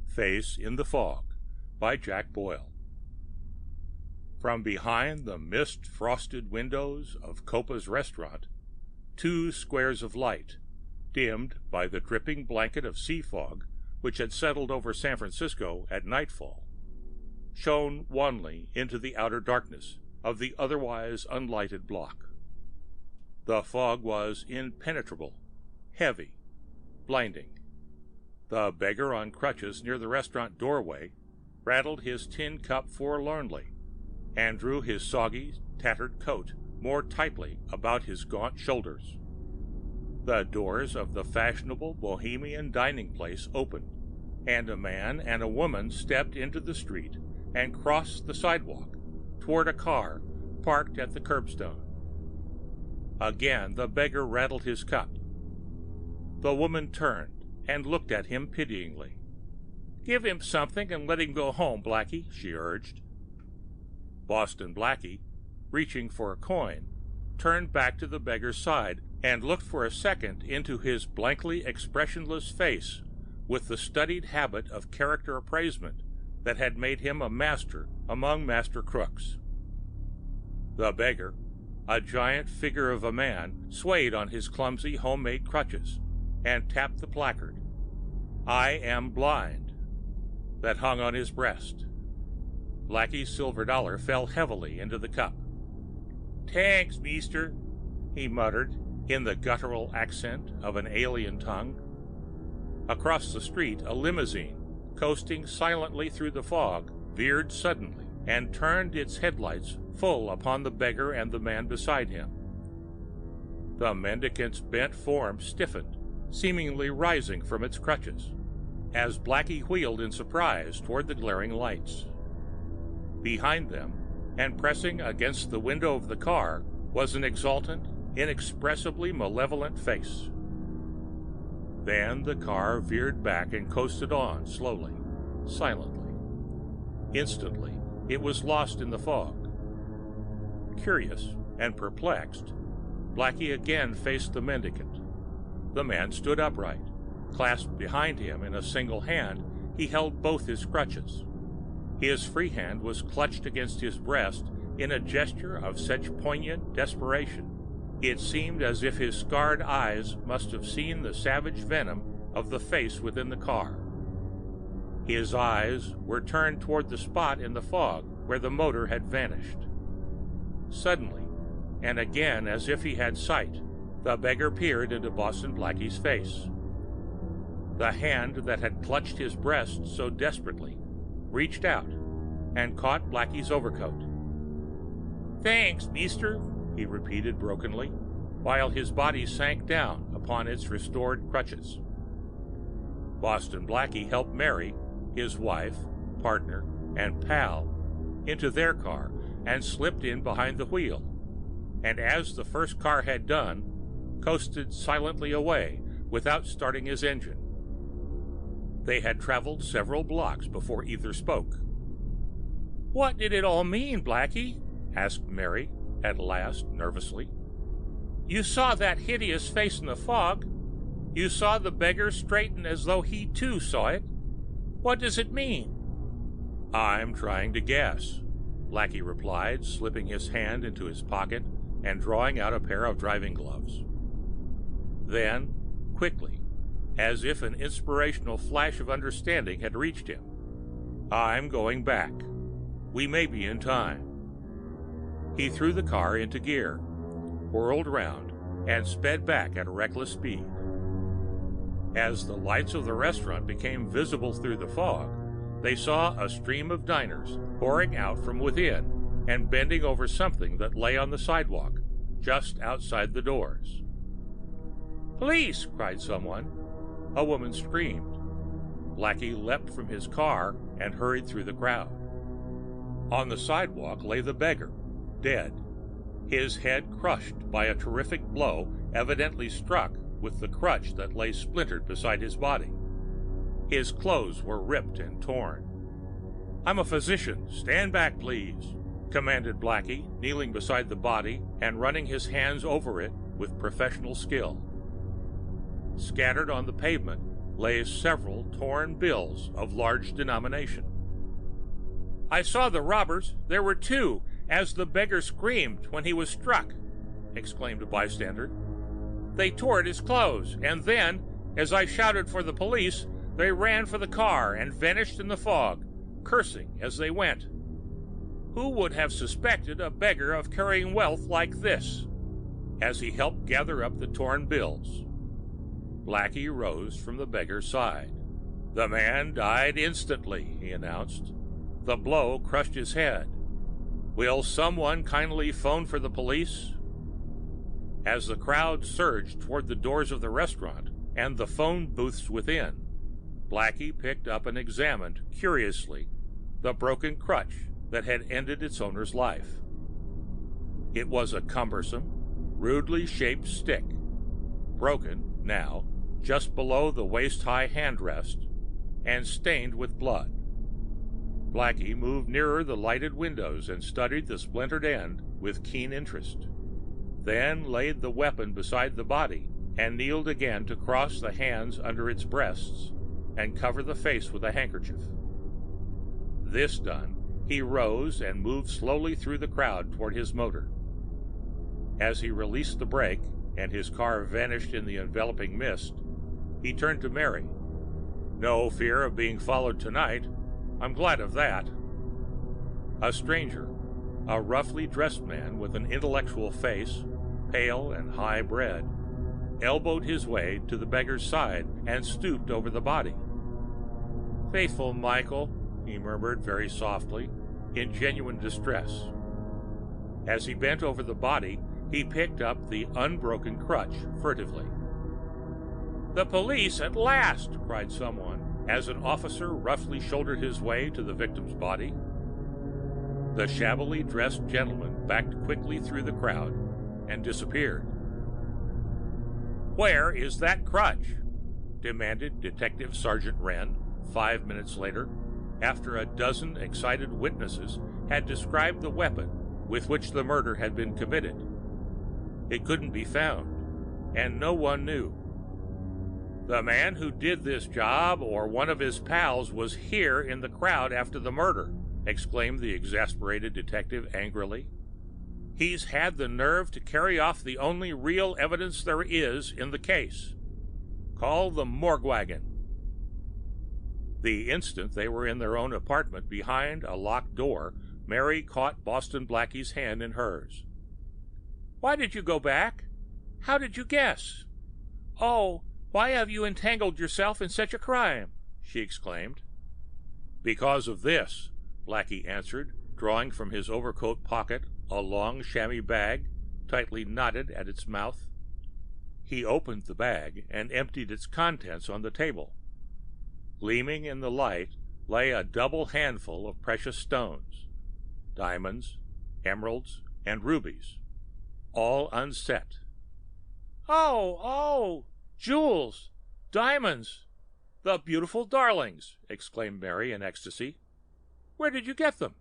Face in the Fog by Jack Boyle. From behind the mist-frosted windows of Copa's restaurant, 2 squares of light, dimmed by the dripping blanket of sea fog which had settled over San Francisco at nightfall, shone wanly into the outer darkness of the otherwise unlighted block. The fog was impenetrable, heavy, blinding. The beggar on crutches near the restaurant doorway rattled his tin cup forlornly and drew his soggy, tattered coat more tightly about his gaunt shoulders. The doors of the fashionable Bohemian dining place opened, and a man and a woman stepped into the street and crossed the sidewalk toward a car parked at the curbstone. Again the beggar rattled his cup. The woman turned and looked at him pityingly. "Give him something and let him go home, Blackie," she urged. Boston Blackie, reaching for a coin, turned back to the beggar's side and looked for a second into his blankly expressionless face with the studied habit of character appraisement that had made him a master among master crooks. The beggar, a giant figure of a man, swayed on his clumsy homemade crutches and tapped the placard, "I am blind," that hung on his breast. Blackie's silver dollar fell heavily into the cup. "Tanks, meester," he muttered in the guttural accent of an alien tongue. Across the street, a limousine, coasting silently through the fog, veered suddenly and turned its headlights full upon the beggar and the man beside him. The mendicant's bent form stiffened, seemingly rising from its crutches, as Blackie wheeled in surprise toward the glaring lights. Behind them, and pressing against the window of the car, was an exultant, inexpressibly malevolent face. Then the car veered back and coasted on slowly, silently. Instantly, it was lost in the fog. Curious and perplexed, Blackie again faced the mendicant. The man stood upright. Clasped behind him in a single hand, he held both his crutches. His free hand was clutched against his breast in a gesture of such poignant desperation, it seemed as if his scarred eyes must have seen the savage venom of the face within the car. His eyes were turned toward the spot in the fog where the motor had vanished. Suddenly, and again as if he had sight, the beggar peered into Boston Blackie's face. The hand that had clutched his breast so desperately reached out and caught Blackie's overcoat. "Thanks, meester," he repeated brokenly, while his body sank down upon its restored crutches. Boston Blackie helped Mary, his wife, partner, and pal, into their car and slipped in behind the wheel, and as the first car had done, coasted silently away without starting his engine. They had traveled several blocks before either spoke. "What did it all mean, Blackie?" asked Mary, at last, nervously. "You saw that hideous face in the fog. You saw the beggar straighten as though he too saw it. What does it mean?" "I'm trying to guess," Blackie replied, slipping his hand into his pocket and drawing out a pair of driving gloves. Then, quickly, as if an inspirational flash of understanding had reached him, "I'm going back. We may be in time." He threw the car into gear, whirled round, and sped back at reckless speed. As the lights of the restaurant became visible through the fog, they saw a stream of diners pouring out from within and bending over something that lay on the sidewalk just outside the doors. "Police!" cried someone. A woman screamed. Blackie leapt from his car and hurried through the crowd. On the sidewalk lay the beggar, dead, his head crushed by a terrific blow evidently struck with the crutch that lay splintered beside his body. His clothes were ripped and torn. "I'm a physician. Stand back, please," commanded Blackie, kneeling beside the body and running his hands over it with professional skill. Scattered on the pavement lay several torn bills of large denomination. "I saw the robbers. There were two, as the beggar screamed when he was struck," exclaimed a bystander. "They tore at his clothes, and then, as I shouted for the police, they ran for the car and vanished in the fog, cursing as they went. Who would have suspected a beggar of carrying wealth like this?" As he helped gather up the torn bills, Blackie rose from the beggar's side. "The man died instantly," he announced. "The blow crushed his head. Will someone kindly phone for the police?" As the crowd surged toward the doors of the restaurant and the phone booths within, Blackie picked up and examined, curiously, the broken crutch that had ended its owner's life. It was a cumbersome, rudely shaped stick, broken, now, just below the waist-high handrest, and stained with blood. Blackie moved nearer the lighted windows and studied the splintered end with keen interest, then laid the weapon beside the body and kneeled again to cross the hands under its breasts and cover the face with a handkerchief. This done, he rose and moved slowly through the crowd toward his motor. As he released the brake and his car vanished in the enveloping mist, he turned to Mary. "No fear of being followed tonight. I'm glad of that." A stranger, a roughly dressed man with an intellectual face, pale and high-bred, elbowed his way to the beggar's side and stooped over the body. "Faithful Michael," he murmured very softly, in genuine distress. As he bent over the body, he picked up the unbroken crutch furtively. "The police at last!" cried someone, as an officer roughly shouldered his way to the victim's body. The shabbily dressed gentleman backed quickly through the crowd and disappeared. "Where is that crutch?" demanded Detective Sergeant Wren 5 minutes later, after a dozen excited witnesses had described the weapon with which the murder had been committed. It couldn't be found, and no one knew. "The man who did this job, or one of his pals, was here in the crowd after the murder," exclaimed the exasperated detective angrily. "He's had the nerve to carry off the only real evidence there is in the case. Call the morgue wagon." The instant they were in their own apartment behind a locked door, Mary caught Boston Blackie's hand in hers. "Why did you go back? How did you guess? Oh, why have you entangled yourself in such a crime?" she exclaimed. "Because of this," Blackie answered, drawing from his overcoat pocket a long chamois bag, tightly knotted at its mouth. He opened the bag and emptied its contents on the table. Gleaming in the light lay a double handful of precious stones, diamonds, emeralds, and rubies, all unset. "Oh, jewels, diamonds, the beautiful darlings!" exclaimed Mary in ecstasy. "Where did you get them?"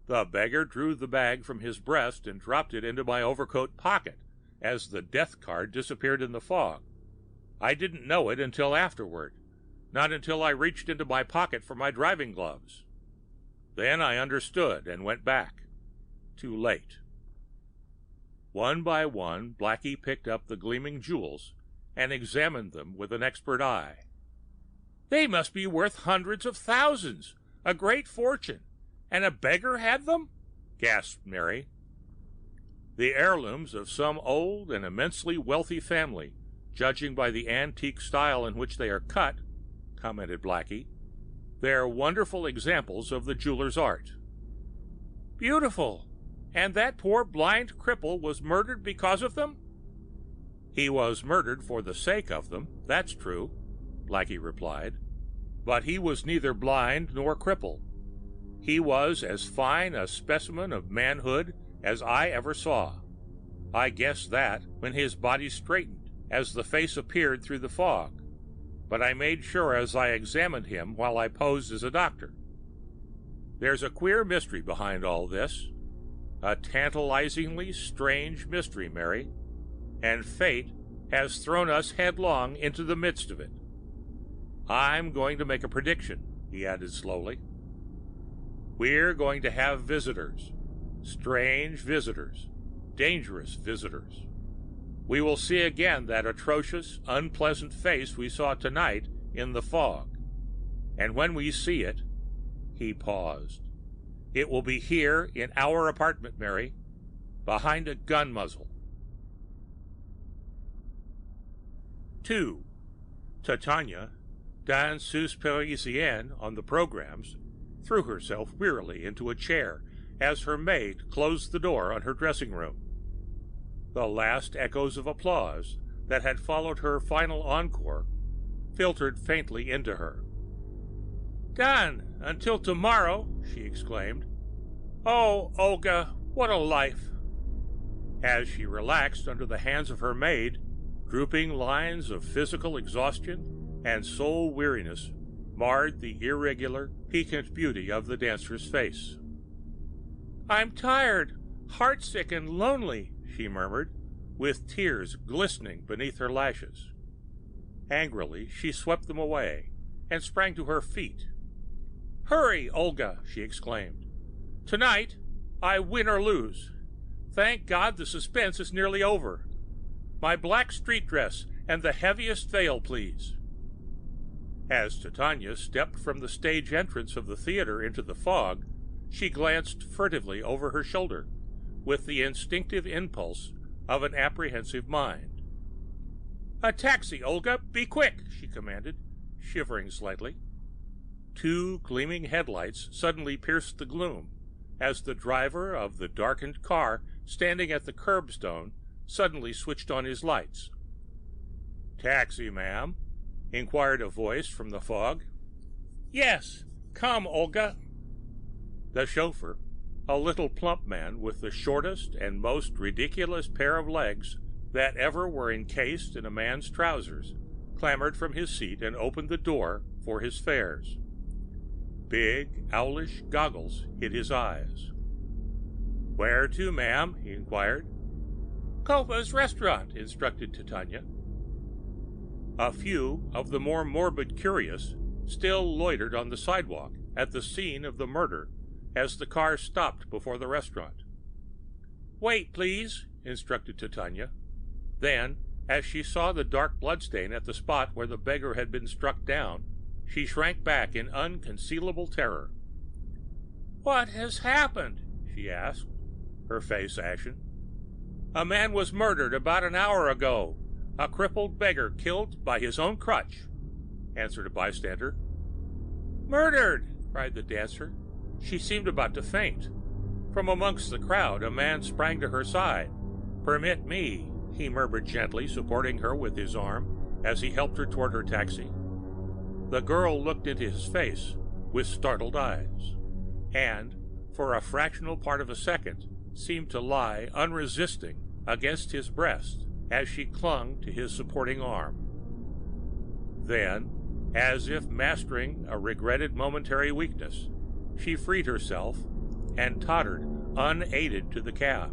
The beggar drew the bag from his breast and dropped it into my overcoat pocket as the death card disappeared in the fog. I didn't know it until afterward, not until I reached into my pocket for my driving gloves. Then I understood and went back. Too late. One by one, Blackie picked up the gleaming jewels and examined them with an expert eye. "They must be worth hundreds of thousands, a great fortune, and a beggar had them?" gasped Mary. "The heirlooms of some old and immensely wealthy family, judging by the antique style in which they are cut," commented Blackie. "They're wonderful examples of the jeweler's art." "Beautiful! And that poor blind cripple was murdered because of them?" "He was murdered for the sake of them, that's true," Blackie replied. "But he was neither blind nor crippled. He was as fine a specimen of manhood as I ever saw. I guessed that when his body straightened as the face appeared through the fog, but I made sure as I examined him while I posed as a doctor. There's a queer mystery behind all this, a tantalizingly strange mystery, Mary, and fate has thrown us headlong into the midst of it. I'm going to make a prediction," he added slowly. "We're going to have visitors. Strange visitors. Dangerous visitors. We will see again that atrocious, unpleasant face we saw tonight in the fog. And when we see it," he paused, "it will be here in our apartment, Mary, behind a gun muzzle." 2. Titania, danseuse parisienne on the programs, threw herself wearily into a chair as her maid closed the door on her dressing room. The last echoes of applause that had followed her final encore filtered faintly into her. "Done! Until tomorrow!" she exclaimed. "Oh, Olga, what a life!" As she relaxed under the hands of her maid, drooping lines of physical exhaustion and soul weariness marred the irregular, piquant beauty of the dancer's face. "I'm tired, heartsick, and lonely," she murmured, with tears glistening beneath her lashes. Angrily, she swept them away and sprang to her feet. "Hurry, Olga!" she exclaimed. "Tonight, I win or lose. Thank God the suspense is nearly over. My black street dress and the heaviest veil, please." As Titania stepped from the stage entrance of the theater into the fog, she glanced furtively over her shoulder, with the instinctive impulse of an apprehensive mind. "A taxi, Olga! Be quick!" she commanded, shivering slightly. 2 gleaming headlights suddenly pierced the gloom, as the driver of the darkened car standing at the curbstone suddenly switched on his lights. "Taxi, ma'am?" inquired a voice from the fog. "Yes, come, Olga." The chauffeur, a little plump man with the shortest and most ridiculous pair of legs that ever were encased in a man's trousers, clambered from his seat and opened the door for his fares. Big, owlish goggles hid his eyes. "Where to, ma'am?" he inquired. "Copa's restaurant," instructed Titania. A few of the more morbid curious still loitered on the sidewalk at the scene of the murder as the car stopped before the restaurant. "Wait, please," instructed Titania. Then, as she saw the dark bloodstain at the spot where the beggar had been struck down, she shrank back in unconcealable terror. "What has happened?" she asked, her face ashen. "A man was murdered about an hour ago. A crippled beggar killed by his own crutch," answered a bystander. "Murdered!" cried the dancer. She seemed about to faint. From amongst the crowd, a man sprang to her side. "Permit me," he murmured gently, supporting her with his arm as he helped her toward her taxi. The girl looked into his face with startled eyes, and, for a fractional part of a second, seemed to lie unresisting against his breast as she clung to his supporting arm. Then, as if mastering a regretted momentary weakness, she freed herself and tottered unaided to the cab.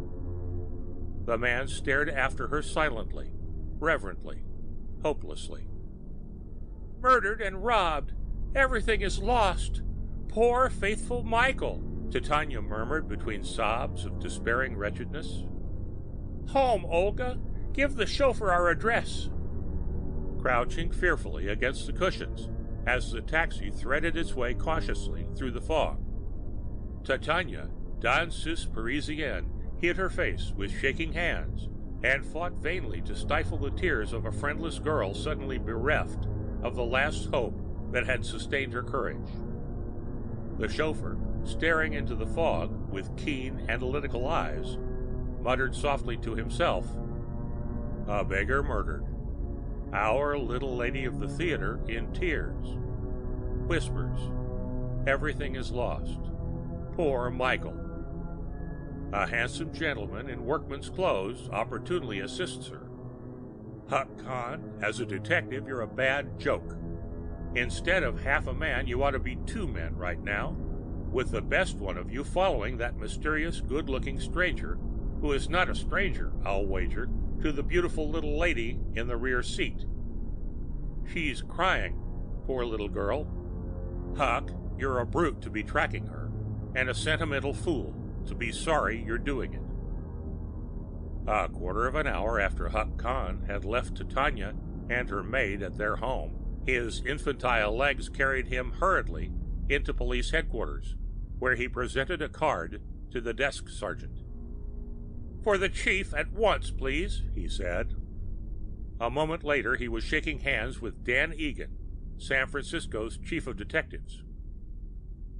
The man stared after her silently, reverently, hopelessly. "Murdered and robbed! Everything is lost! Poor, faithful Michael!" Titania murmured between sobs of despairing wretchedness. "Home, Olga! Give the chauffeur our address." Crouching fearfully against the cushions as the taxi threaded its way cautiously through the fog, Titania, danseuse parisienne, hid her face with shaking hands and fought vainly to stifle the tears of a friendless girl suddenly bereft of the last hope that had sustained her courage. The chauffeur, staring into the fog with keen, analytical eyes, muttered softly to himself, "A beggar murdered. Our little lady of the theater in tears. Whispers, everything is lost. Poor Michael. A handsome gentleman in workman's clothes opportunely assists her. Huck Khan, as a detective, you're a bad joke. Instead of half a man, you ought to be 2 men right now, with the best one of you following that mysterious, good-looking stranger, who is not a stranger, I'll wager, to the beautiful little lady in the rear seat. She's crying, poor little girl. Huck, you're a brute to be tracking her, and a sentimental fool to be sorry you're doing it. A quarter of an hour after Huck Kahn had left Titania and her maid at their home, his infantile legs carried him hurriedly into police headquarters, where he presented a card to the desk sergeant. "For the chief at once, please," he said. A moment later, he was shaking hands with Dan Egan, San Francisco's chief of detectives.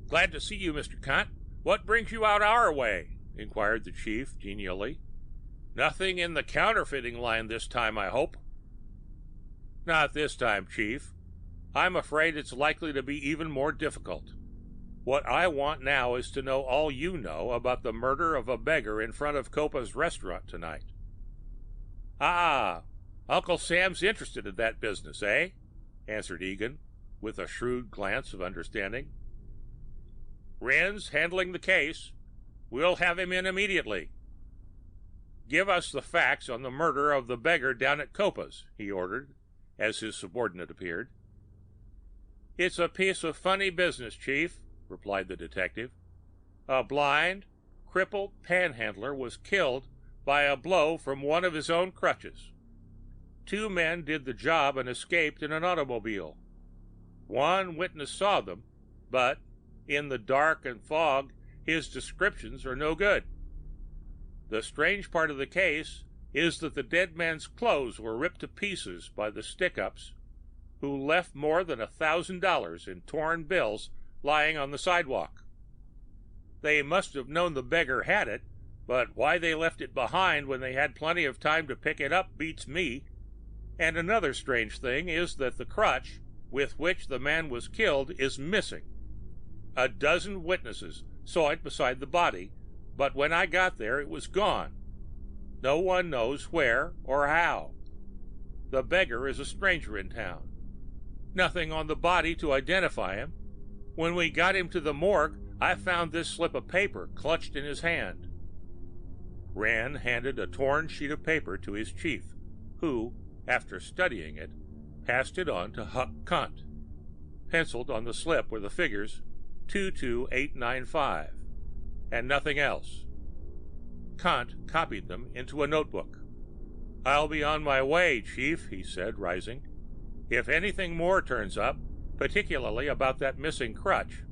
"Glad to see you, Mr. Kant. What brings you out our way?" inquired the chief genially. "Nothing in the counterfeiting line this time, I hope." "Not this time, Chief. I'm afraid it's likely to be even more difficult. What I want now is to know all you know about the murder of a beggar in front of Copa's restaurant tonight." "Ah, Uncle Sam's interested in that business, eh?" answered Egan, with a shrewd glance of understanding. "Wren's handling the case. We'll have him in immediately." "Give us the facts on the murder of the beggar down at Copa's," he ordered, as his subordinate appeared. "It's a piece of funny business, Chief," replied the detective. "A blind, crippled panhandler was killed by a blow from one of his own crutches. 2 men did the job and escaped in an automobile. 1 witness saw them, but in the dark and fog, his descriptions are no good. The strange part of the case is that the dead man's clothes were ripped to pieces by the stick-ups who left more than $1,000 in torn bills lying on the sidewalk. They must have known the beggar had it, but why they left it behind when they had plenty of time to pick it up beats me. And another strange thing is that the crutch with which the man was killed is missing. A dozen witnesses saw it beside the body, but when I got there it was gone. No one knows where or how. The beggar is a stranger in town. Nothing on the body to identify him. When we got him to the morgue, I found this slip of paper clutched in his hand." Wren handed a torn sheet of paper to his chief, who, after studying it, passed it on to Huck Kant. Penciled on the slip were the figures 22895, and nothing else. Kant copied them into a notebook. "I'll be on my way, Chief," he said, rising. "If anything more turns up, particularly about that missing crutch,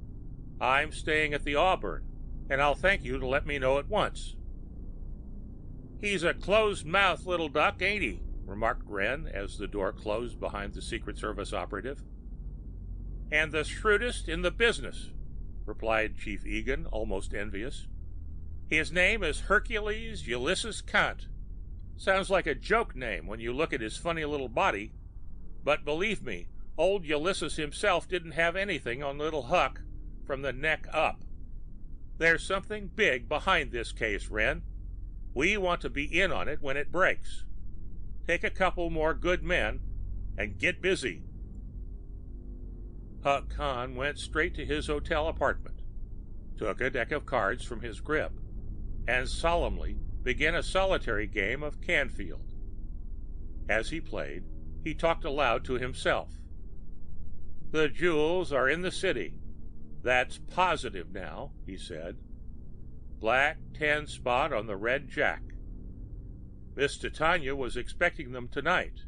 I'm staying at the Auburn, and I'll thank you to let me know at once." "He's a closed-mouthed little duck, ain't he?" remarked Wren as the door closed behind the Secret Service operative. "And the shrewdest in the business," replied Chief Egan, almost envious. "His name is Hercules Ulysses Kant. Sounds like a joke name when you look at his funny little body, but believe me, old Ulysses himself didn't have anything on little Huck from the neck up. There's something big behind this case, Wren. We want to be in on it when it breaks. Take a couple more good men and get busy." Huck Kahn went straight to his hotel apartment, took a deck of cards from his grip, and solemnly began a solitary game of Canfield. As he played, he talked aloud to himself. "The jewels are in the city. That's positive now," he said. "Black 10 spot on the red jack. Miss Titania was expecting them tonight.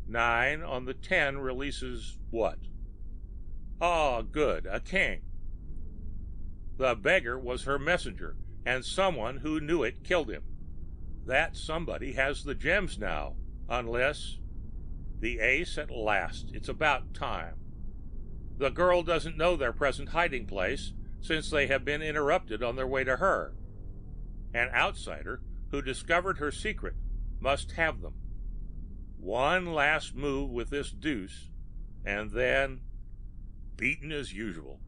9 on the 10 releases what? Ah, good, a king. The beggar was her messenger, and someone who knew it killed him. That somebody has the gems now, unless... The ace at last. It's about time. The girl doesn't know their present hiding place, since they have been interrupted on their way to her. An outsider who discovered her secret must have them. One last move with this deuce, and then... beaten as usual."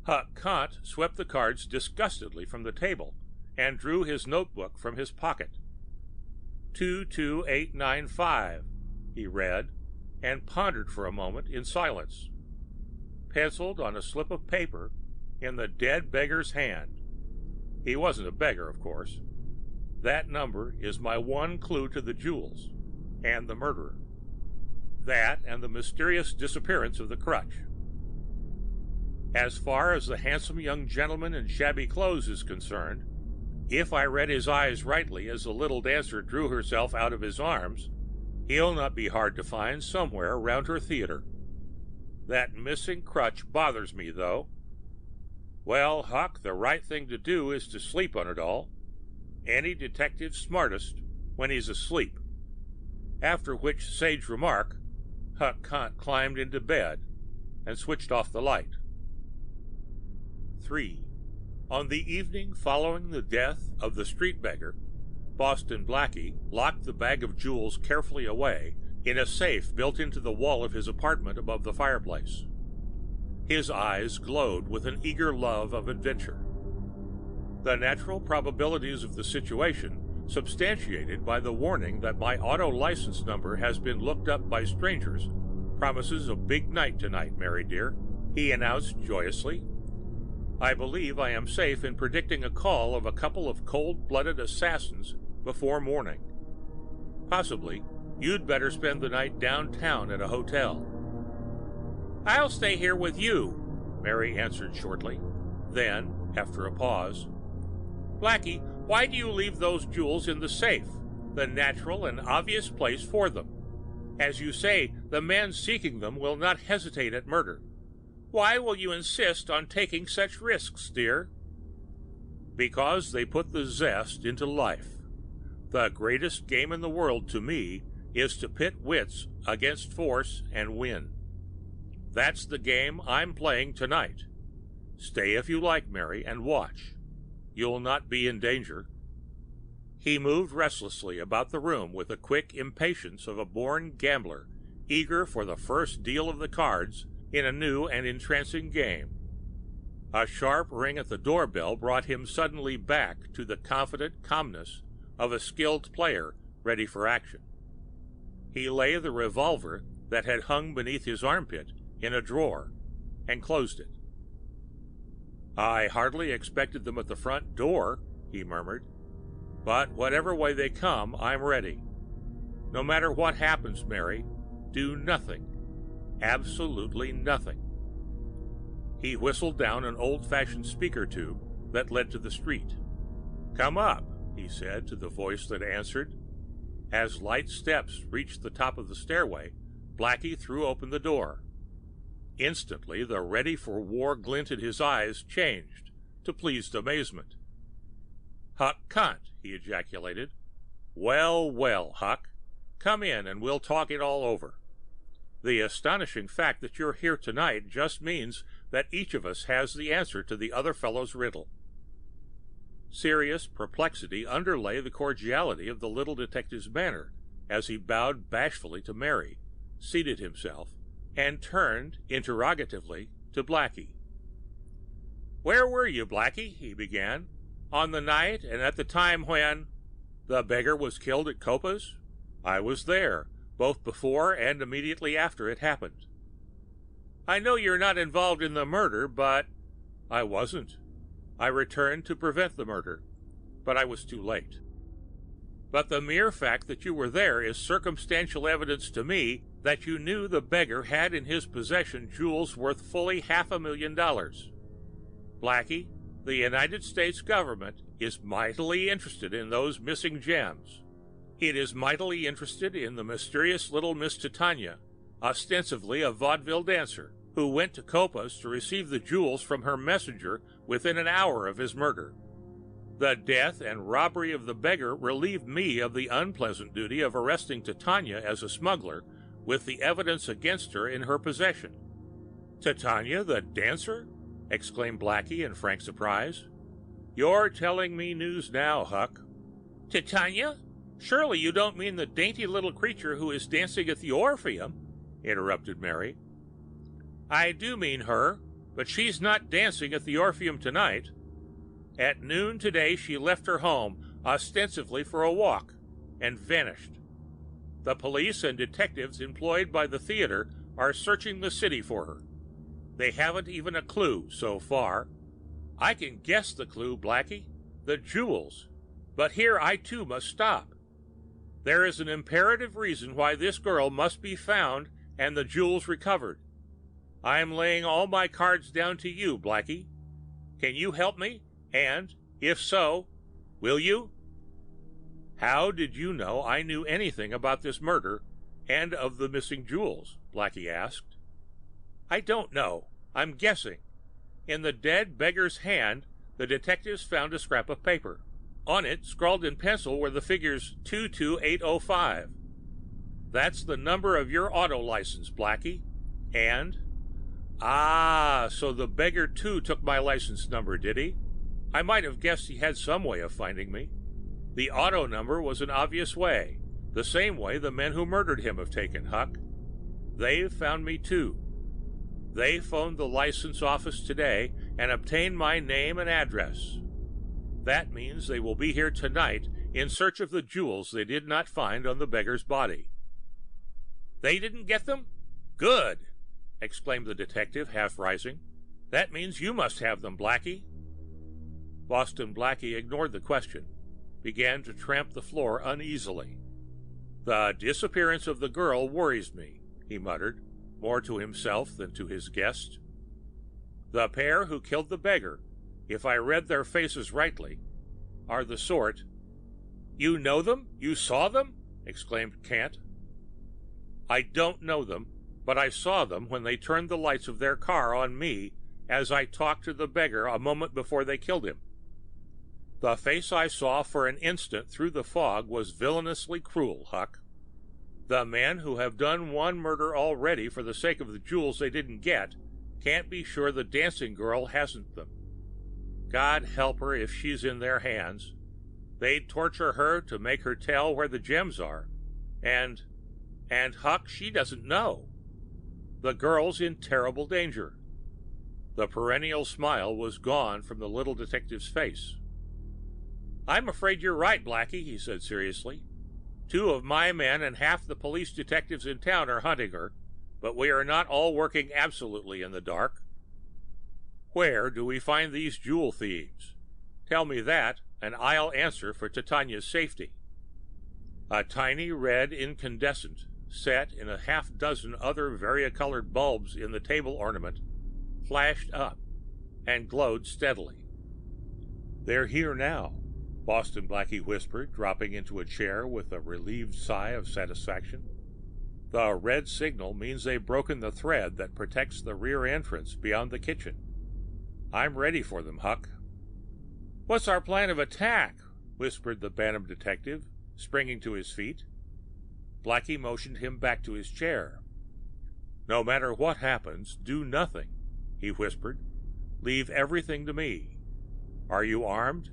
Huck Kant swept the cards disgustedly from the table and drew his notebook from his pocket. 22895, he read, and pondered for a moment in silence. Penciled on a slip of paper in the dead beggar's hand. He wasn't a beggar, of course. That number is my one clue to the jewels and the murderer. That and the mysterious disappearance of the crutch. As far as the handsome young gentleman in shabby clothes is concerned, if I read his eyes rightly as the little dancer drew herself out of his arms, he'll not be hard to find somewhere around her theater. That missing crutch bothers me, though. Well, Huck, the right thing to do is to sleep on it all. Any detective's smartest when he's asleep. After which sage remark, Huck climbed into bed and switched off the light. 3. On the evening following the death of the street beggar, Boston Blackie locked the bag of jewels carefully away in a safe built into the wall of his apartment above the fireplace. His eyes glowed with an eager love of adventure. The natural probabilities of the situation, substantiated by the warning that my auto license number has been looked up by strangers, promises a big night tonight, Mary dear, he announced joyously. I believe I am safe in predicting a call of a couple of cold-blooded assassins before morning. Possibly, you'd better spend the night downtown at a hotel. I'll stay here with you, Mary answered shortly. Then, after a pause, Blackie, why do you leave those jewels in the safe, the natural and obvious place for them? As you say, the men seeking them will not hesitate at murder. Why will you insist on taking such risks, dear? Because they put the zest into life. The greatest game in the world to me is to pit wits against force and win. That's the game I'm playing tonight. Stay if you like, Mary, and watch. You'll not be in danger. He moved restlessly about the room with the quick impatience of a born gambler, eager for the first deal of the cards in a new and entrancing game. A sharp ring at the doorbell brought him suddenly back to the confident calmness of a skilled player ready for action. He lay the revolver that had hung beneath his armpit in a drawer and closed it. I hardly expected them at the front door, he murmured, but whatever way they come, I'm ready. No matter what happens, Mary, do nothing, absolutely nothing. He whistled down an old-fashioned speaker tube that led to the street. Come up, he said to the voice that answered. As light steps reached the top of the stairway, Blackie threw open the door. Instantly, the ready-for-war glint in his eyes changed to pleased amazement. Huck Cunt, he ejaculated. Well, well, Huck, come in and we'll talk it all over. The astonishing fact that you're here tonight just means that each of us has the answer to the other fellow's riddle. Serious perplexity underlay the cordiality of the little detective's manner as he bowed bashfully to Mary, seated himself, and turned interrogatively to Blackie. Where were you, Blackie? He began. On the night and at the time when the beggar was killed at Copa's? I was there, both before and immediately after it happened. I know you're not involved in the murder, but I wasn't. I returned to prevent the murder, but I was too late. But the mere fact that you were there is circumstantial evidence to me that you knew the beggar had in his possession jewels worth fully $500,000. Blackie, the United States government is mightily interested in those missing gems. It is mightily interested in the mysterious little Miss Titania, ostensibly a vaudeville dancer, who went to Copa's to receive the jewels from her messenger within an hour of his murder. The death and robbery of the beggar relieved me of the unpleasant duty of arresting Titania as a smuggler with the evidence against her in her possession. Titania, the dancer? Exclaimed Blackie in frank surprise. You're telling me news now, Huck. Titania? Surely you don't mean the dainty little creature who is dancing at the Orpheum, interrupted Mary. I do mean her, but she's not dancing at the Orpheum tonight. At noon today she left her home, ostensibly for a walk, and vanished. The police and detectives employed by the theater are searching the city for her. They haven't even a clue so far. I can guess the clue, Blackie. The jewels. But here I too must stop. There is an imperative reason why this girl must be found and the jewels recovered. I am laying all my cards down to you, Blackie. Can you help me? And, if so, will you?" "How did you know I knew anything about this murder and of the missing jewels?" Blackie asked. "I don't know. I'm guessing. In the dead beggar's hand, the detectives found a scrap of paper. On it, scrawled in pencil, were the figures 22805. That's the number of your auto license, Blackie. And... Ah, so the beggar too took my license number, did he? I might have guessed he had some way of finding me. The auto number was an obvious way, the same way the men who murdered him have taken, Huck. They've found me too. They phoned the license office today and obtained my name and address. That means they will be here tonight in search of the jewels they did not find on the beggar's body." "They didn't get them? Good!" exclaimed the detective, half rising. "That means you must have them, Blackie." Boston Blackie ignored the question, began to tramp the floor uneasily. "The disappearance of the girl worries me," he muttered, more to himself than to his guest. "The pair who killed the beggar, if I read their faces rightly, are the sort—" "You know them? You saw them?" exclaimed Kant. "I don't know them, but I saw them when they turned the lights of their car on me as I talked to the beggar a moment before they killed him. The face I saw for an instant through the fog was villainously cruel, Huck. The men who have done one murder already for the sake of the jewels they didn't get can't be sure the dancing girl hasn't them. God help her if she's in their hands. They'd torture her to make her tell where the gems are. And Huck, she doesn't know. The girl's in terrible danger." The perennial smile was gone from the little detective's face. "I'm afraid you're right, Blackie," he said seriously. "Two of my men and half the police detectives in town are hunting her, but we are not all working absolutely in the dark. Where do we find these jewel thieves? Tell me that, and I'll answer for Titania's safety." A tiny red incandescent, set in a half-dozen other varicolored bulbs in the table ornament, flashed up and glowed steadily. "They're here now," Boston Blackie whispered, dropping into a chair with a relieved sigh of satisfaction. "The red signal means they've broken the thread that protects the rear entrance beyond the kitchen. I'm ready for them, Huck." "What's our plan of attack?" whispered the Bantam detective, springing to his feet. Blackie motioned him back to his chair. "No matter what happens, do nothing," he whispered. "Leave everything to me. Are you armed?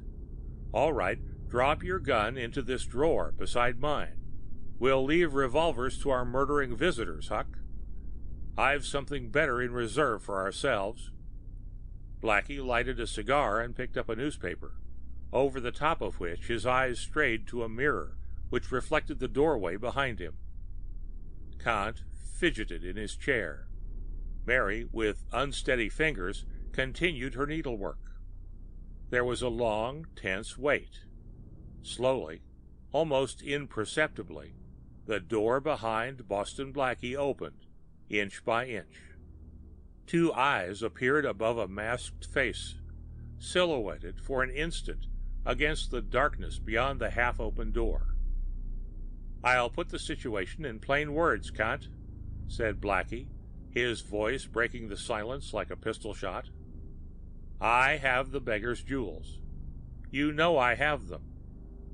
All right, drop your gun into this drawer beside mine. We'll leave revolvers to our murdering visitors, Huck. I've something better in reserve for ourselves." Blackie lighted a cigar and picked up a newspaper, over the top of which his eyes strayed to a mirror which reflected the doorway behind him. Kant fidgeted in his chair. Mary, with unsteady fingers, continued her needlework. There was a long, tense wait. Slowly, almost imperceptibly, the door behind Boston Blackie opened, inch by inch. Two eyes appeared above a masked face, silhouetted for an instant against the darkness beyond the half-open door. "I'll put the situation in plain words, Kant," said Blackie, his voice breaking the silence like a pistol shot. "I have the beggar's jewels. You know I have them.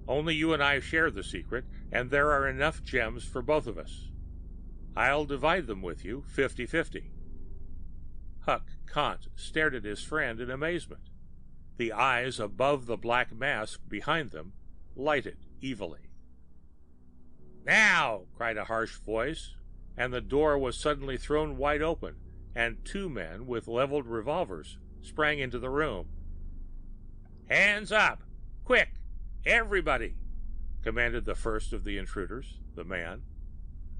Only you and I share the secret, and there are enough gems for both of us. I'll divide them with you, 50-50. Huck Kant stared at his friend in amazement. The eyes above the black mask behind them lighted evilly. "Now!" cried a harsh voice, and the door was suddenly thrown wide open, and two men with leveled revolvers sprang into the room. "Hands up! Quick! Everybody!" commanded the first of the intruders, the man.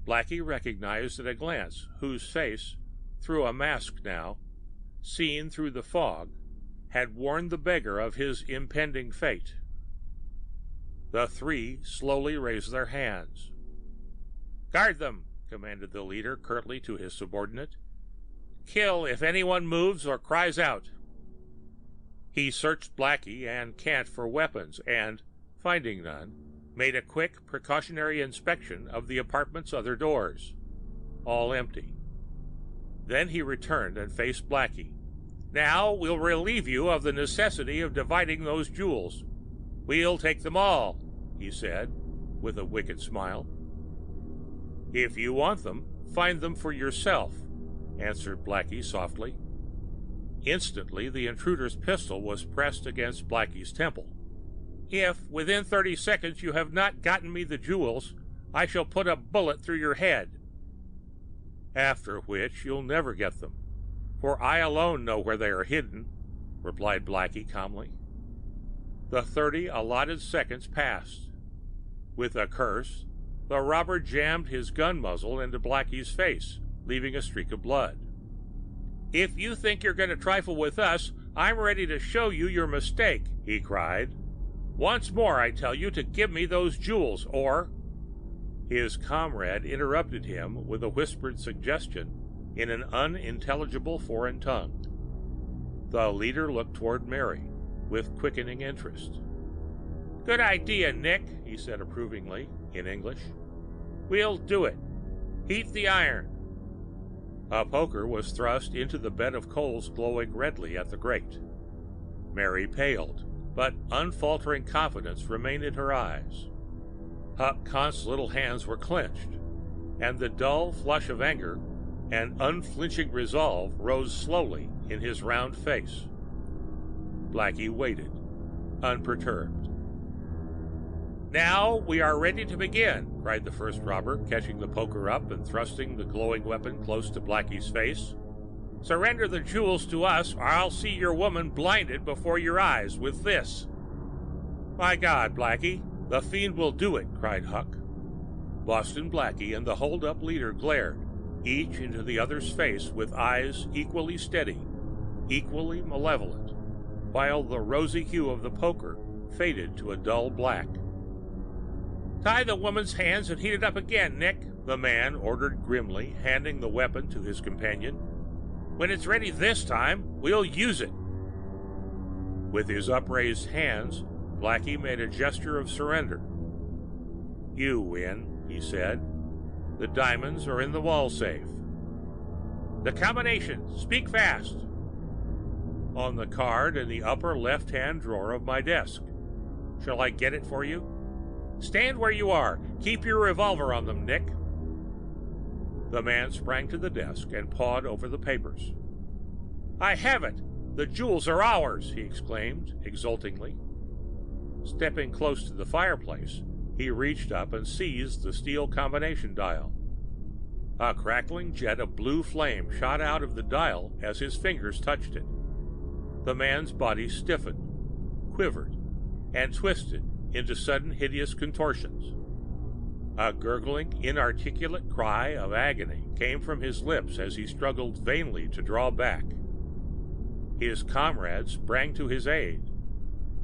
Blackie recognized at a glance whose face, through a mask now, seen through the fog, had warned the beggar of his impending fate. The three slowly raised their hands. "Guard them," commanded the leader curtly to his subordinate. "Kill if anyone moves or cries out." He searched Blackie and Kent for weapons and, finding none, made a quick precautionary inspection of the apartment's other doors. All empty. Then he returned and faced Blackie. "Now we'll relieve you of the necessity of dividing those jewels. We'll take them all," he said, with a wicked smile. "If you want them, find them for yourself," answered Blackie softly. Instantly, the intruder's pistol was pressed against Blackie's temple. "If, within 30 seconds, you have not gotten me the jewels, I shall put a bullet through your head." "After which you'll never get them, for I alone know where they are hidden," replied Blackie calmly. The 30 allotted seconds passed. With a curse, the robber jammed his gun muzzle into Blackie's face, leaving a streak of blood. "If you think you're going to trifle with us, I'm ready to show you your mistake," he cried. "Once more I tell you to give me those jewels, or—" His comrade interrupted him with a whispered suggestion in an unintelligible foreign tongue. The leader looked toward Mary with quickening interest. "Good idea, Nick," he said approvingly, in English. "We'll do it. Heat the iron." A poker was thrust into the bed of coals glowing redly at the grate. Mary paled, but unfaltering confidence remained in her eyes. Huck Kant's little hands were clenched, and the dull flush of anger and unflinching resolve rose slowly in his round face. Blackie waited, unperturbed. "Now we are ready to begin," cried the first robber, catching the poker up and thrusting the glowing weapon close to Blackie's face. "Surrender the jewels to us, or I'll see your woman blinded before your eyes with this." "My God, Blackie, the fiend will do it," cried Huck. Boston Blackie and the hold-up leader glared, each into the other's face with eyes equally steady, equally malevolent, while the rosy hue of the poker faded to a dull black. "Tie the woman's hands and heat it up again, Nick," the man ordered grimly, handing the weapon to his companion. "When it's ready this time, we'll use it." With his upraised hands, Blackie made a gesture of surrender. "You win," he said. "The diamonds are in the wall safe." "The combination. Speak fast." "On the card in the upper left-hand drawer of my desk. Shall I get it for you?" "Stand where you are. Keep your revolver on them, Nick." The man sprang to the desk and pawed over the papers. "I have it! The jewels are ours!" he exclaimed exultingly. Stepping close to the fireplace, he reached up and seized the steel combination dial. A crackling jet of blue flame shot out of the dial as his fingers touched it. The man's body stiffened, quivered, and twisted into sudden hideous contortions. A gurgling, inarticulate cry of agony came from his lips as he struggled vainly to draw back. His comrade sprang to his aid.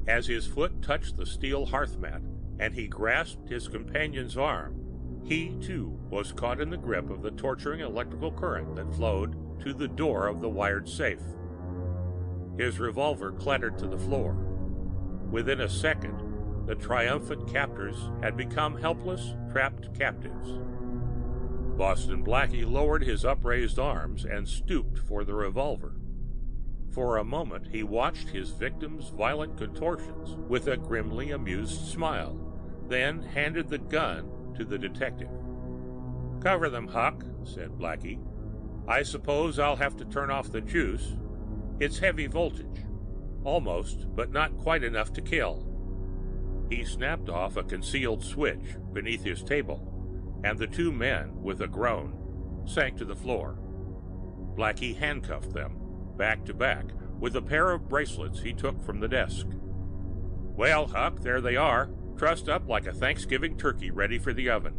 As his foot touched the steel hearth mat and he grasped his companion's arm, he too was caught in the grip of the torturing electrical current that flowed to the door of the wired safe. His revolver clattered to the floor. Within a second, the triumphant captors had become helpless, trapped captives. Boston Blackie lowered his upraised arms and stooped for the revolver. For a moment, he watched his victim's violent contortions with a grimly amused smile, then handed the gun to the detective. "Cover them, Huck," said Blackie. "I suppose I'll have to turn off the juice. It's heavy voltage. Almost, but not quite enough to kill." He snapped off a concealed switch beneath his table, and the two men, with a groan, sank to the floor. Blackie handcuffed them, back to back, with a pair of bracelets he took from the desk. "Well, Huck, there they are, trussed up like a Thanksgiving turkey ready for the oven.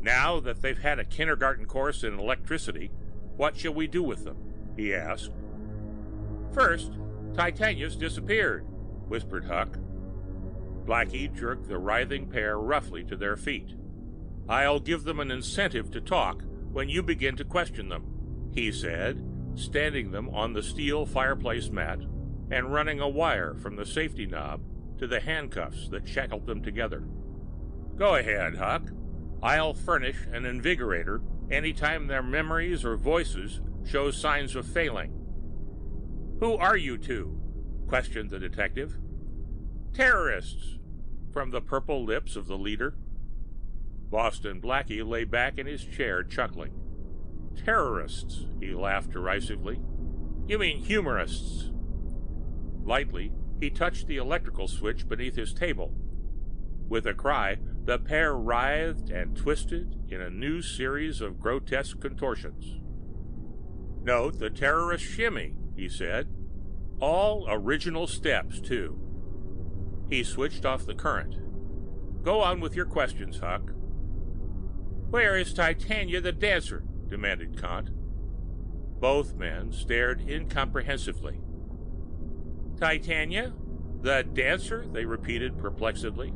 Now that they've had a kindergarten course in electricity, what shall we do with them?" he asked. "First, Titania's disappeared," whispered Huck. Blackie jerked the writhing pair roughly to their feet. "I'll give them an incentive to talk when you begin to question them," he said, standing them on the steel fireplace mat and running a wire from the safety knob to the handcuffs that shackled them together. "Go ahead, Huck. I'll furnish an invigorator anytime their memories or voices show signs of failing." "Who are you two?" questioned the detective. "Terrorists," from the purple lips of the leader. Boston Blackie lay back in his chair, chuckling. "Terrorists," he laughed derisively. "You mean humorists." Lightly, he touched the electrical switch beneath his table. With a cry, the pair writhed and twisted in a new series of grotesque contortions. "Note the terrorist shimmy," he said. "All original steps, too." He switched off the current. "Go on with your questions, Huck." "Where is Titania the dancer?" demanded Kant. Both men stared incomprehensively. "Titania? The dancer?" they repeated perplexedly.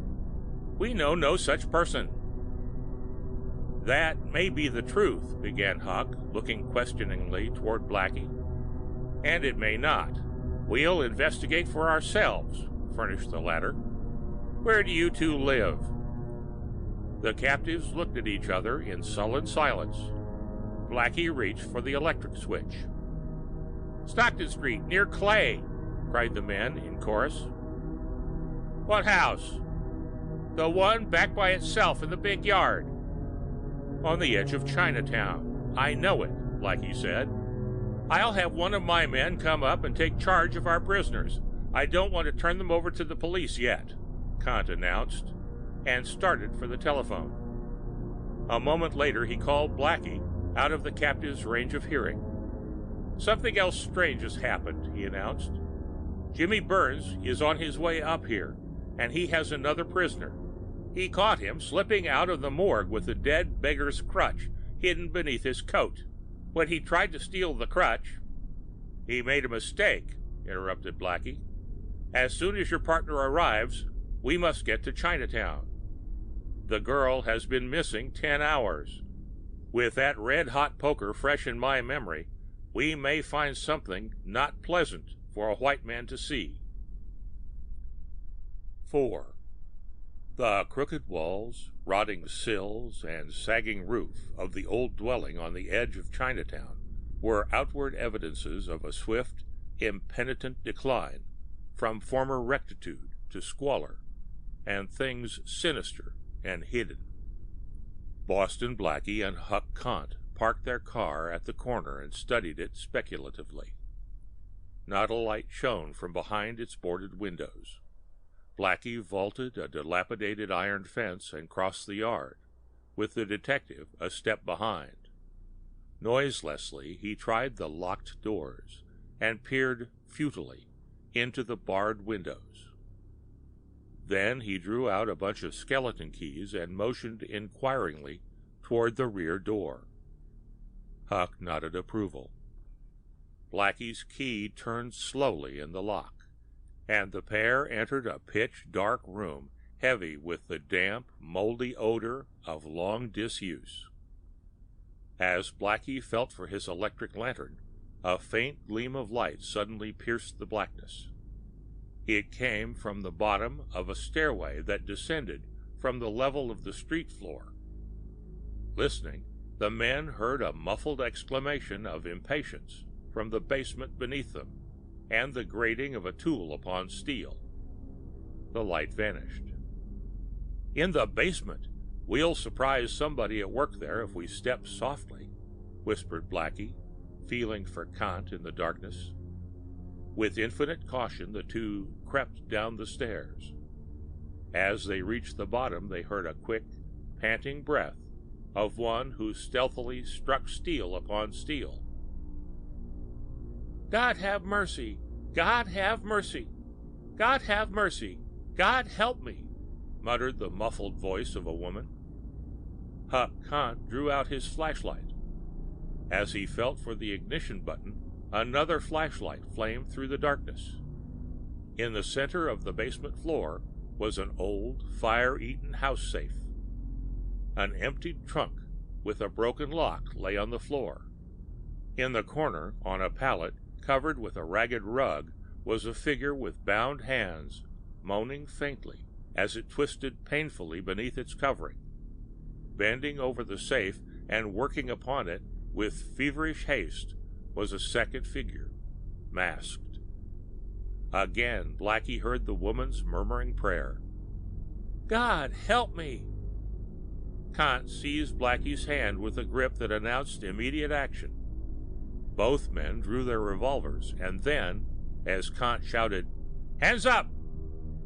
"We know no such person." "That may be the truth," began Huck, looking questioningly toward Blackie. "And it may not. We'll investigate for ourselves," furnished the latter. "Where do you two live?" The captives looked at each other in sullen silence. Blackie reached for the electric switch. "Stockton Street, near Clay," cried the men in chorus. "What house?" "The one back by itself in the big yard." "On the edge of Chinatown. I know it," Blackie said. "I'll have one of my men come up and take charge of our prisoners. I don't want to turn them over to the police yet," Kant announced, and started for the telephone. A moment later, he called Blackie out of the captive's range of hearing. "Something else strange has happened," he announced. "Jimmy Burns is on his way up here, and he has another prisoner. He caught him slipping out of the morgue with the dead beggar's crutch hidden beneath his coat. When he tried to steal the crutch—" "He made a mistake," interrupted Blackie. "As soon as your partner arrives, we must get to Chinatown. The girl has been missing 10 hours. With that red-hot poker fresh in my memory, we may find something not pleasant for a white man to see." 4. The crooked walls, rotting sills, and sagging roof of the old dwelling on the edge of Chinatown were outward evidences of a swift, impenitent decline from former rectitude to squalor, and things sinister and hidden. Boston Blackie and Huck Kant parked their car at the corner and studied it speculatively. Not a light shone from behind its boarded windows. Blackie vaulted a dilapidated iron fence and crossed the yard, with the detective a step behind. Noiselessly, he tried the locked doors and peered futilely into the barred windows. Then he drew out a bunch of skeleton keys and motioned inquiringly toward the rear door. Huck nodded approval. Blackie's key turned slowly in the lock, and the pair entered a pitch-dark room heavy with the damp, moldy odor of long disuse. As Blackie felt for his electric lantern, a faint gleam of light suddenly pierced the blackness. It came from the bottom of a stairway that descended from the level of the street floor. Listening, the men heard a muffled exclamation of impatience from the basement beneath them, and the grating of a tool upon steel. The light vanished. "In the basement! We'll surprise somebody at work there if we step softly," whispered Blackie, feeling for Kant in the darkness. With infinite caution, the two crept down the stairs. As they reached the bottom, they heard a quick, panting breath of one who stealthily struck steel upon steel. "God have mercy! God have mercy! God have mercy! God help me!" muttered the muffled voice of a woman. Huck Kant drew out his flashlight. As he felt for the ignition button, another flashlight flamed through the darkness. In the center of the basement floor was an old, fire-eaten house safe. An emptied trunk with a broken lock lay on the floor. In the corner, on a pallet covered with a ragged rug, was a figure with bound hands, moaning faintly as it twisted painfully beneath its covering. Bending over the safe and working upon it with feverish haste was a second figure, masked. Again, Blackie heard the woman's murmuring prayer. "God, help me!" Kant seized Blackie's hand with a grip that announced immediate action. Both men drew their revolvers, and then, as Kant shouted, "Hands up!"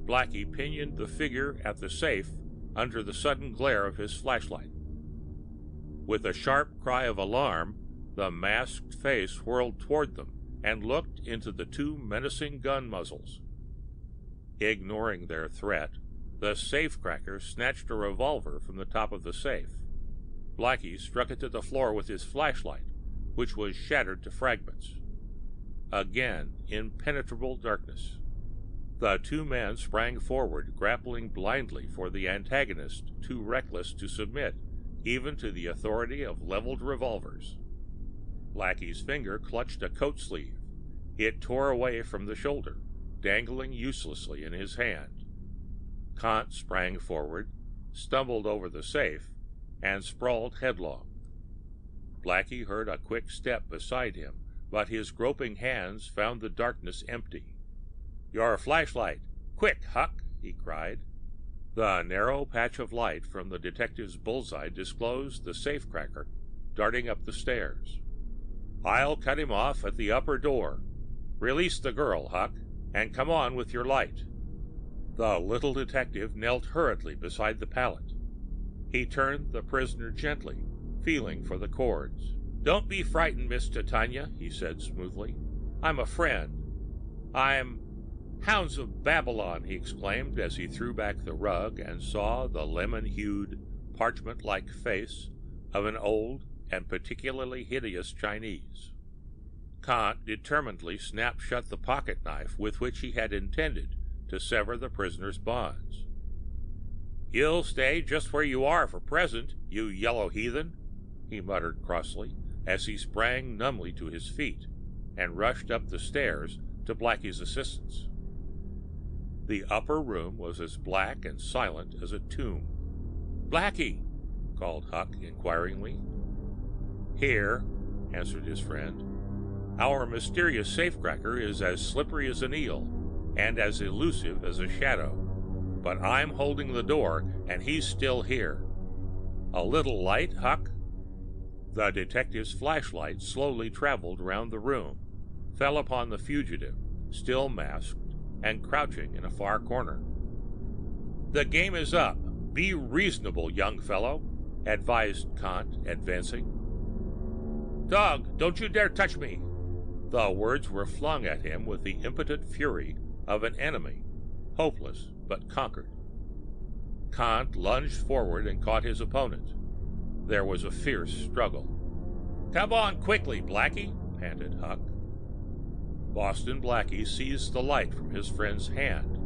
Blackie pinioned the figure at the safe under the sudden glare of his flashlight. With a sharp cry of alarm, the masked face whirled toward them and looked into the two menacing gun muzzles. Ignoring their threat, the safecracker snatched a revolver from the top of the safe. Blackie struck it to the floor with his flashlight, which was shattered to fragments. Again, impenetrable darkness. The two men sprang forward, grappling blindly for the antagonist, too reckless to submit even to the authority of leveled revolvers. Blackie's finger clutched a coat sleeve. It tore away from the shoulder, dangling uselessly in his hand. Kant sprang forward, stumbled over the safe, and sprawled headlong. Blackie heard a quick step beside him, but his groping hands found the darkness empty. "Your flashlight! Quick, Huck!" he cried. The narrow patch of light from the detective's bullseye disclosed the safecracker darting up the stairs. "I'll cut him off at the upper door. Release the girl, Huck, and come on with your light." The little detective knelt hurriedly beside the pallet. He turned the prisoner gently, feeling for the cords. "Don't be frightened, Miss Titania," he said smoothly. "I'm a friend. I'm—" "Hounds of Babylon!" he exclaimed as he threw back the rug and saw the lemon-hued, parchment-like face of an old and particularly hideous Chinese. Kant determinedly snapped shut the pocket-knife with which he had intended to sever the prisoner's bonds. "You'll stay just where you are for present, you yellow heathen," he muttered crossly as he sprang numbly to his feet and rushed up the stairs to Blackie's assistance. The upper room was as black and silent as a tomb. "Blackie!" called Huck inquiringly. "Here," answered his friend. "Our mysterious safecracker is as slippery as an eel and as elusive as a shadow, but I'm holding the door and he's still here. A little light, Huck?" The detective's flashlight slowly traveled round the room, fell upon the fugitive, still masked and crouching in a far corner. "The game is up. Be reasonable, young fellow," advised Kant, advancing. "Dog, don't you dare touch me!" The words were flung at him with the impotent fury of an enemy, hopeless but conquered. Kant lunged forward and caught his opponent. There was a fierce struggle. "Come on quickly, Blackie," panted Huck. Boston Blackie seized the light from his friend's hand,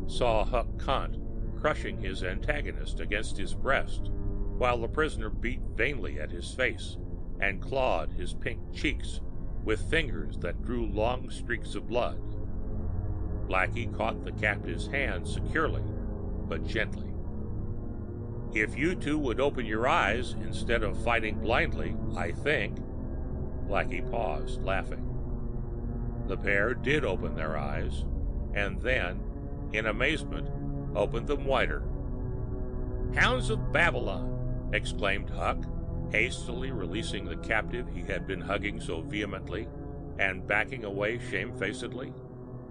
saw Huck Kant crushing his antagonist against his breast, while the prisoner beat vainly at his face and clawed his pink cheeks with fingers that drew long streaks of blood. Blackie caught the captive's hand securely, but gently. "If you two would open your eyes instead of fighting blindly, I think—" Blackie paused, laughing. The pair did open their eyes, and then, in amazement, opened them wider. "Hounds of Babylon!" exclaimed Huck, hastily releasing the captive he had been hugging so vehemently, and backing away shamefacedly.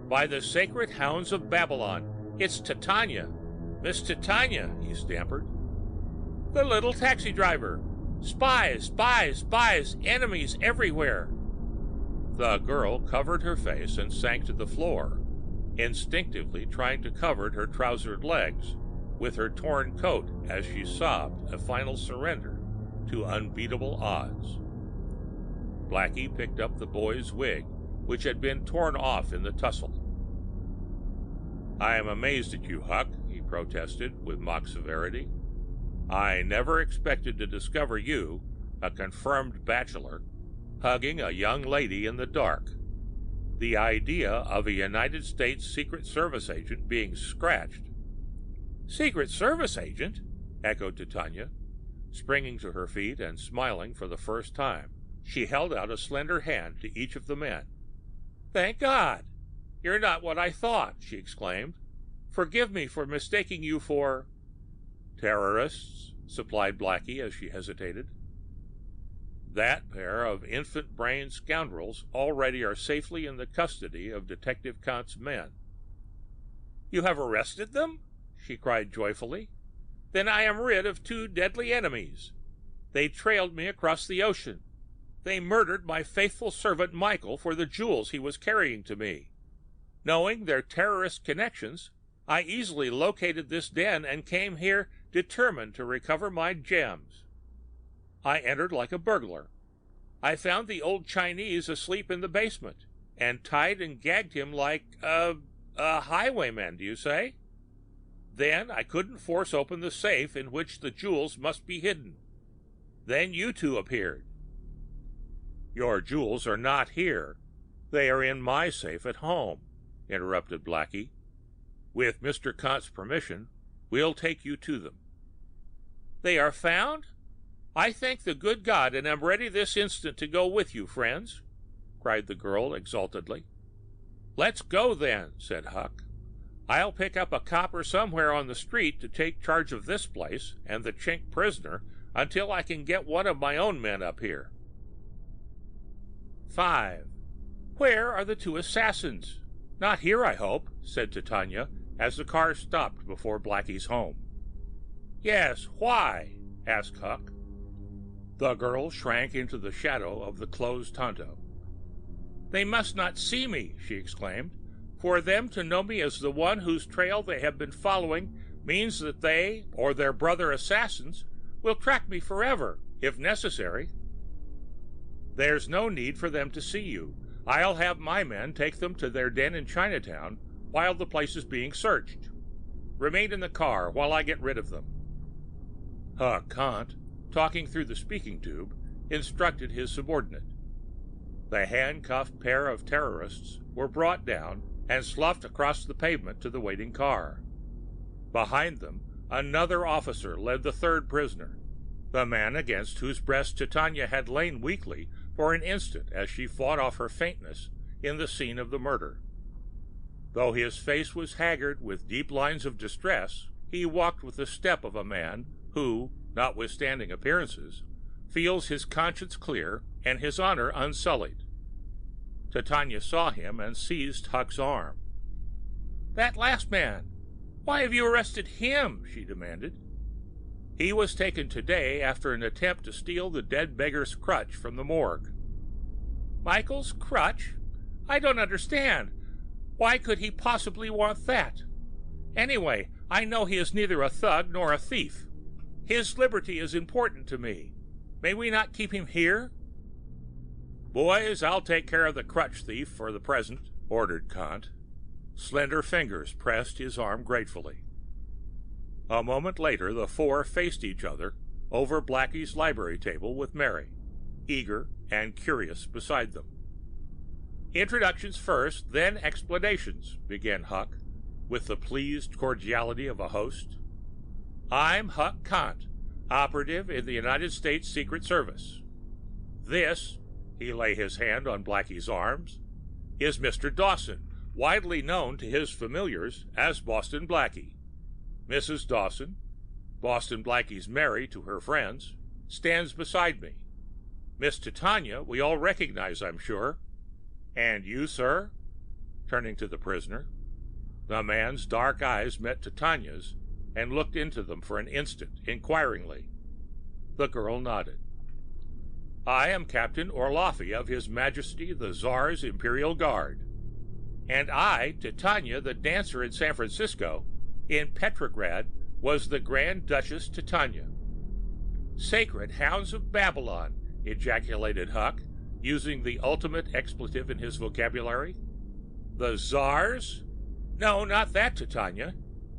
"By the sacred hounds of Babylon, it's Titania! Miss Titania!" he stammered. "The little taxi driver! Spies! Spies! Spies! Enemies everywhere!" The girl covered her face and sank to the floor, instinctively trying to cover her trousered legs with her torn coat as she sobbed a final surrender to unbeatable odds. Blackie picked up the boy's wig, which had been torn off in the tussle. "I am amazed at you, Huck," he protested with mock severity. "I never expected to discover you, a confirmed bachelor, hugging a young lady in the dark. The idea of a United States Secret Service agent being scratched." "Secret Service agent?" echoed Titania, springing to her feet and smiling for the first time. She held out a slender hand to each of the men. "Thank God! You're not what I thought," she exclaimed. "Forgive me for mistaking you for—" "Terrorists," supplied Blackie as she hesitated. "That pair of infant-brained scoundrels already are safely in the custody of Detective Kant's men." "You have arrested them?" she cried joyfully. "Then I am rid of two deadly enemies. They trailed me across the ocean. They murdered my faithful servant Michael for the jewels he was carrying to me. Knowing their terrorist connections, I easily located this den and came here determined to recover my gems. I entered like a burglar. I found the old Chinese asleep in the basement, and tied and gagged him like a highwayman, do you say? Then I couldn't force open the safe in which the jewels must be hidden. Then you two appeared." "Your jewels are not here. They are in my safe at home," interrupted Blackie. "With Mr. Kant's permission, we'll take you to them." "They are found? I thank the good God and am ready this instant to go with you, friends," cried the girl exultantly. "Let's go then," said Huck. "I'll pick up a copper somewhere on the street to take charge of this place and the Chink prisoner until I can get one of my own men up here." 5. Where are the two assassins? "Not here, I hope," said Titania as the car stopped before Blackie's home. "Yes, why?" asked Huck. The girl shrank into the shadow of the closed tonneau. "They must not see me," she exclaimed. "For them to know me as the one whose trail they have been following means that they, or their brother assassins, will track me forever, if necessary." "There's no need for them to see you. I'll have my men take them to their den in Chinatown while the place is being searched. Remain in the car while I get rid of them." Huck Kant, talking through the speaking tube, instructed his subordinate. The handcuffed pair of terrorists were brought down and sloughed across the pavement to the waiting car. Behind them, another officer led the third prisoner, the man against whose breast Titania had lain weakly for an instant as she fought off her faintness in the scene of the murder. Though his face was haggard with deep lines of distress, he walked with the step of a man who, notwithstanding appearances, feels his conscience clear and his honor unsullied. Titania saw him and seized Huck's arm. "That last man! Why have you arrested him?" she demanded. "He was taken today after an attempt to steal the dead beggar's crutch from the morgue." "Michael's crutch? I don't understand. Why could he possibly want that? Anyway, I know he is neither a thug nor a thief. His liberty is important to me. May we not keep him here?" "Boys, I'll take care of the crutch thief for the present," ordered Kant. Slender fingers pressed his arm gratefully. A moment later, the four faced each other over Blackie's library table with Mary, eager and curious beside them. "Introductions first, then explanations," began Huck, with the pleased cordiality of a host. "I'm Huck Kant, operative in the United States Secret Service. This," he lay his hand on Blackie's arms, "is Mr. Dawson, widely known to his familiars as Boston Blackie. Mrs. Dawson, Boston Blackie's Mary to her friends, stands beside me. Miss Titania we all recognize, I'm sure. And you, sir?" turning to the prisoner. The man's dark eyes met Titania's and looked into them for an instant, inquiringly. The girl nodded. "I am Captain Orloffy of His Majesty the Tsar's Imperial Guard. And I, Titania, the dancer in San Francisco, in Petrograd, was the Grand Duchess Titania." "Sacred hounds of Babylon!" ejaculated Huck, using the ultimate expletive in his vocabulary. "The Tsar's? No, not that, Titania.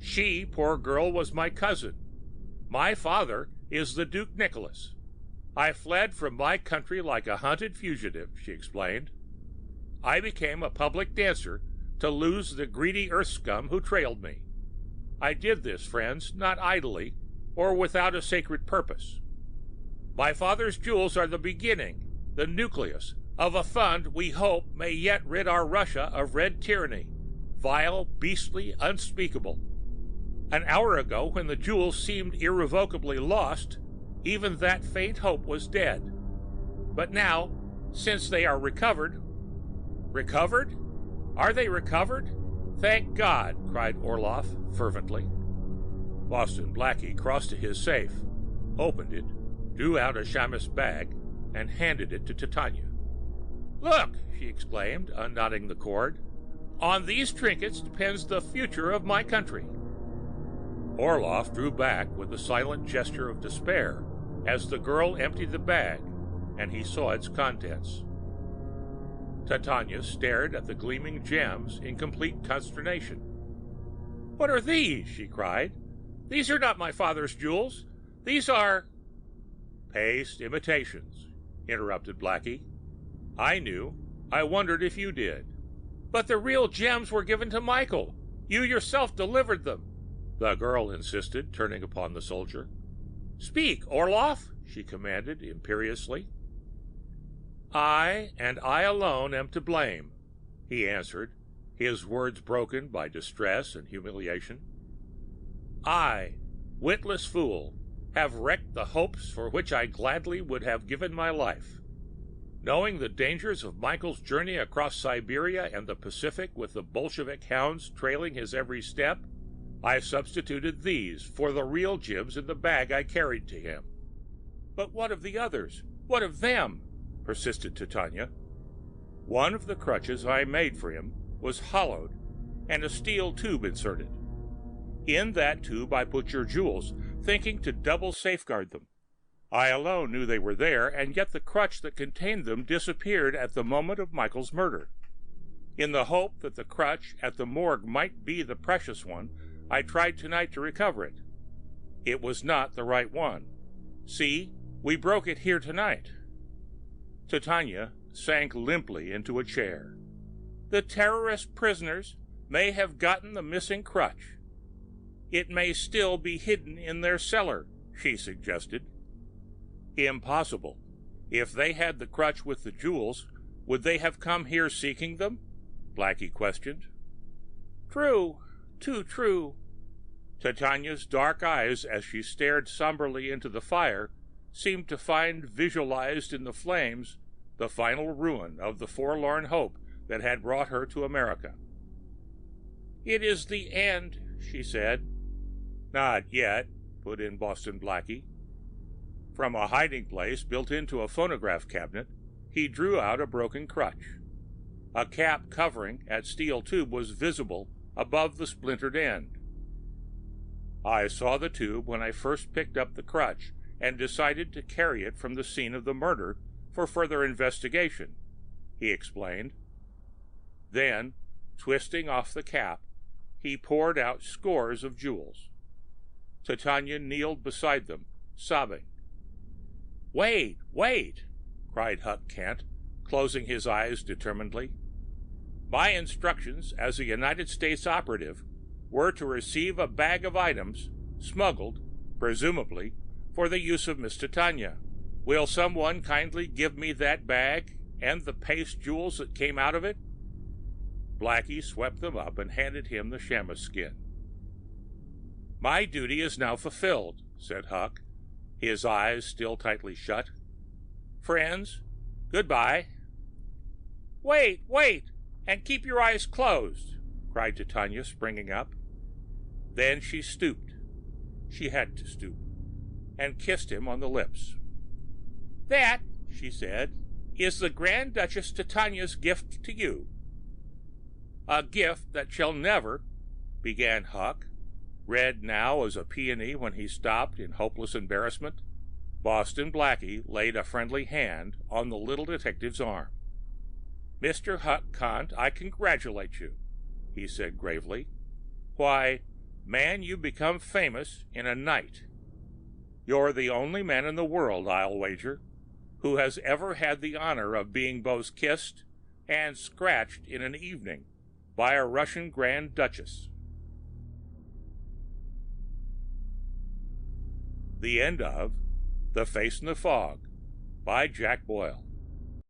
She, poor girl, was my cousin. My father is the Duke Nicholas. I fled from my country like a hunted fugitive, she explained. I became a public dancer to lose the greedy earth scum who trailed me. I did this, friends, not idly or without a sacred purpose. My father's jewels are the beginning, the nucleus, of a fund we hope may yet rid our Russia of red tyranny, vile, beastly, unspeakable. An hour ago, when the jewels seemed irrevocably lost, even that faint hope was dead. But now, since they are recovered... Recovered? Are they recovered? Thank God, cried Orloff fervently. Boston Blackie crossed to his safe, opened it, drew out a chamois bag, and handed it to Titania. Look, she exclaimed, unknotting the cord. On these trinkets depends the future of my country. Orloff drew back with a silent gesture of despair as the girl emptied the bag, and he saw its contents. Titania stared at the gleaming gems in complete consternation. What are these? She cried. These are not my father's jewels. These are... Paste imitations, interrupted Blackie. I knew. I wondered if you did. But the real gems were given to Michael. You yourself delivered them, the girl insisted, turning upon the soldier. Speak, Orloff, she commanded imperiously. I, and I alone, am to blame, he answered, his words broken by distress and humiliation. I, witless fool, have wrecked the hopes for which I gladly would have given my life. Knowing the dangers of Michael's journey across Siberia and the Pacific with the Bolshevik hounds trailing his every step, I substituted these for the real gems in the bag I carried to him. But what of the others? What of them? Persisted Titania. One of the crutches I made for him was hollowed and a steel tube inserted. In that tube I put your jewels, thinking to double safeguard them. I alone knew they were there, and yet the crutch that contained them disappeared at the moment of Michael's murder. In the hope that the crutch at the morgue might be the precious one, I tried tonight to recover it. It was not the right one. See, we broke it here tonight. Titania sank limply into a chair. The terrorist prisoners may have gotten the missing crutch. It may still be hidden in their cellar, she suggested. Impossible. If they had the crutch with the jewels, would they have come here seeking them? Blackie questioned. True, too true. Titania's dark eyes, as she stared somberly into the fire, seemed to find visualized in the flames the final ruin of the forlorn hope that had brought her to America. It is the end, she said. Not yet, put in Boston Blackie. From a hiding place built into a phonograph cabinet, he drew out a broken crutch. A cap covering at steel tube was visible above the splintered end. I saw the tube when I first picked up the crutch and decided to carry it from the scene of the murder for further investigation, he explained. Then, twisting off the cap, he poured out scores of jewels. Titania kneeled beside them, sobbing. Wait, wait, cried Huck Kent, closing his eyes determinedly. My instructions as a United States operative were to receive a bag of items, smuggled, presumably, for the use of Miss Titania. Will someone kindly give me that bag and the paste jewels that came out of it? Blackie swept them up and handed him the chamois skin. My duty is now fulfilled, said Huck, his eyes still tightly shut. Friends, goodbye. Wait, wait, and keep your eyes closed, cried Titania, springing up. Then she stooped. She had to stoop, and kissed him on the lips. That, she said, is the Grand Duchess Titania's gift to you. A gift that shall never, began Huck, red now as a peony when he stopped in hopeless embarrassment. Boston Blackie laid a friendly hand on the little detective's arm. Mr. Huck Kent, I congratulate you, he said gravely. Why, Man, you become famous in a night. You're the only man in the world, I'll wager, who has ever had the honor of being both kissed and scratched in an evening by a Russian Grand Duchess. The end of The Face in the Fog by Jack Boyle.